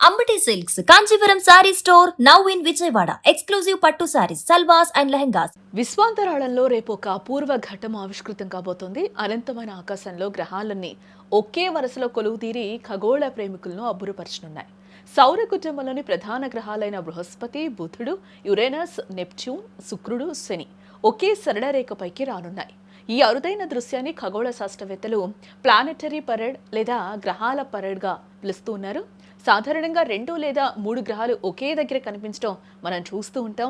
Ambati silks Kanchipuram sorry store now in Vijayawada. Exclusive పట్టు saris, సల్వాస్ and lehengas. విశ్వాంతరాళంలో రేపు ఒక అపూర్వ ఘట్టం ఆవిష్కృతం కాబోతోంది. అనంతమైన ఆకాశంలో గ్రహాలన్నీ ఒకే వరుసలో కొలువుతీరి ఖగోళ ప్రేమికులను అబ్బురపరచనున్నాయి. సౌర కుటుంబంలోని ప్రధాన గ్రహాలైన బృహస్పతి, బుధుడు, యురేనస్, నెప్ట్యూన్, శుక్రుడు, శని ఒకే సరళ రేఖపైకి రానున్నాయి. ఈ అరుదైన దృశ్యాన్ని ఖగోళ శాస్త్రవేత్తలు ప్లానెటరీ పరేడ్ లేదా గ్రహాల పరేడ్గా పిలుస్తున్నారు. సాధారణంగా 2 లేదా 3 గ్రహాలు ఒకే దగ్గర కనిపించడం మనం చూస్తూ ఉంటాం.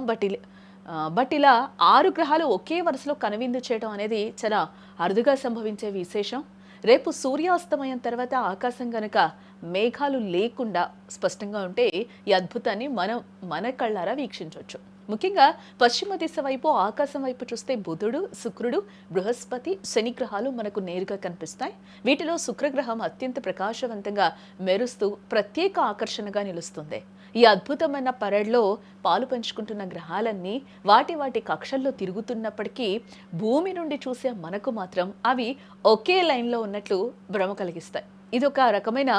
బట్ ఇలా 6 గ్రహాలు ఒకే వరుసలో కనువిందు చేయడం అనేది చాలా అరుదుగా సంభవించే విశేషం. రేపు సూర్యాస్తమయం తర్వాత ఆకాశం గనుక మేఘాలు లేకుండా స్పష్టంగా ఉంటే ఈ అద్భుతాన్ని మన కళ్ళారా వీక్షించవచ్చు. ముఖ్యంగా పశ్చిమ దిశ వైపు ఆకాశం వైపు చూస్తే బుధుడు, శుక్రుడు, బృహస్పతి, శని గ్రహాలు మనకు నేరుగా కనిపిస్తాయి. వీటిలో శుక్రగ్రహం అత్యంత ప్రకాశవంతంగా మెరుస్తూ ప్రత్యేక ఆకర్షణగా నిలుస్తుంది. ఈ అద్భుతమైన పరేడ్లో పాలు పంచుకుంటున్న గ్రహాలన్నీ వాటి కక్షల్లో తిరుగుతున్నప్పటికీ భూమి నుండి చూసే మనకు మాత్రం అవి ఒకే లైన్లో ఉన్నట్లు భ్రమ కలిగిస్తాయి. ఇది ఒక రకమైన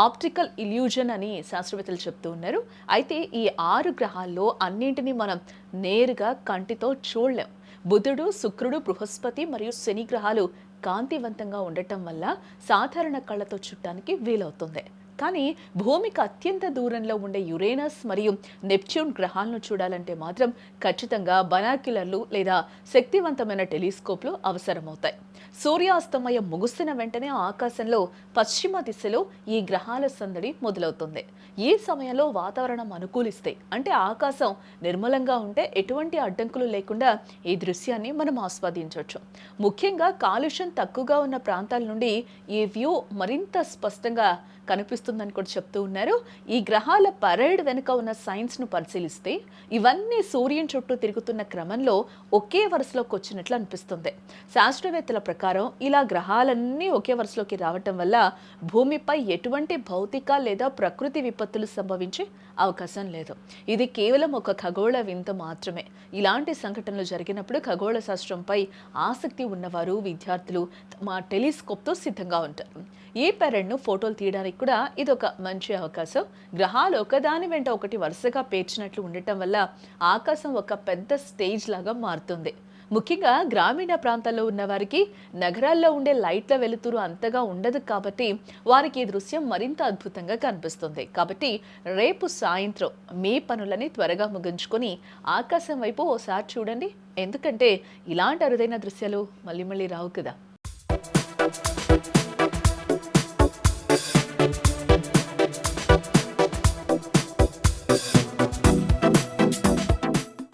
ఆప్టికల్ ఇల్యూజన్ అని శాస్త్రవేత్తలు చెప్తూ ఉన్నారు. అయితే ఈ 6 గ్రహాల్లో అన్నింటినీ మనం నేరుగా కంటితో చూడలేం. బుధుడు, శుక్రుడు, బృహస్పతి మరియు శని గ్రహాలు కాంతివంతంగా ఉండటం వల్ల సాధారణ కళ్ళతో చూడటానికి వీలవుతుంది. కానీ భూమికి అత్యంత దూరంలో ఉండే యురేనస్ మరియు నెప్ట్యూన్ గ్రహాలను చూడాలంటే మాత్రం ఖచ్చితంగా బనాక్యులర్లు లేదా శక్తివంతమైన టెలిస్కోప్లు అవసరమవుతాయి. సూర్యాస్తమయం ముగిసిన వెంటనే ఆకాశంలో పశ్చిమ దిశలో ఈ గ్రహాల సందడి మొదలవుతుంది. ఈ సమయంలో వాతావరణం అనుకూలిస్తే, అంటే ఆకాశం నిర్మలంగా ఉంటే ఎటువంటి అడ్డంకులు లేకుండా ఈ దృశ్యాన్ని మనం ఆస్వాదించవచ్చు. ముఖ్యంగా కాలుష్యం తక్కువగా ఉన్న ప్రాంతాల నుండి ఈ వ్యూ మరింత స్పష్టంగా కనిపిస్తుందని కూడా చెప్తూ ఉన్నారు. ఈ గ్రహాల పరేడ్ వెనుక ఉన్న సైన్స్ను పరిశీలిస్తే ఇవన్నీ సూర్యుని చుట్టూ తిరుగుతున్న క్రమంలో ఒకే వరుసలోకి వచ్చినట్లు అనిపిస్తుంది. శాస్త్రవేత్తల ప్రకారం ఇలా గ్రహాలన్నీ ఒకే వరుసలోకి రావటం వల్ల భూమిపై ఎటువంటి భౌతిక లేదా ప్రకృతి విపత్తులు సంభవించే అవకాశం లేదు. ఇది కేవలం ఒక ఖగోళ వింత మాత్రమే. ఇలాంటి సంఘటనలు జరిగినప్పుడు ఖగోళ శాస్త్రంపై ఆసక్తి ఉన్నవారు, విద్యార్థులు తమ టెలిస్కోప్తో సిద్ధంగా ఉంటారు. ఈ పెరెడ్ను ఫోటోలు తీయడానికి కూడా ఇదొక మంచి అవకాశం. గ్రహాలు ఒకదాని వెంట ఒకటి వరుసగా పేర్చినట్లు ఉండటం వల్ల ఆకాశం ఒక పెద్ద స్టేజ్ లాగా మారుతుంది. ముఖ్యంగా గ్రామీణ ప్రాంతాల్లో ఉన్న వారికి నగరాల్లో ఉండే లైట్ల వెలుతురు అంతగా ఉండదు కాబట్టి వారికి ఈ దృశ్యం మరింత అద్భుతంగా కనిపిస్తుంది. కాబట్టి రేపు సాయంత్రం మీ పనులని త్వరగా ముగించుకొని ఆకాశం వైపు ఓసారి చూడండి. ఎందుకంటే ఇలాంటి అరుదైన దృశ్యాలు మళ్ళీ రావు కదా.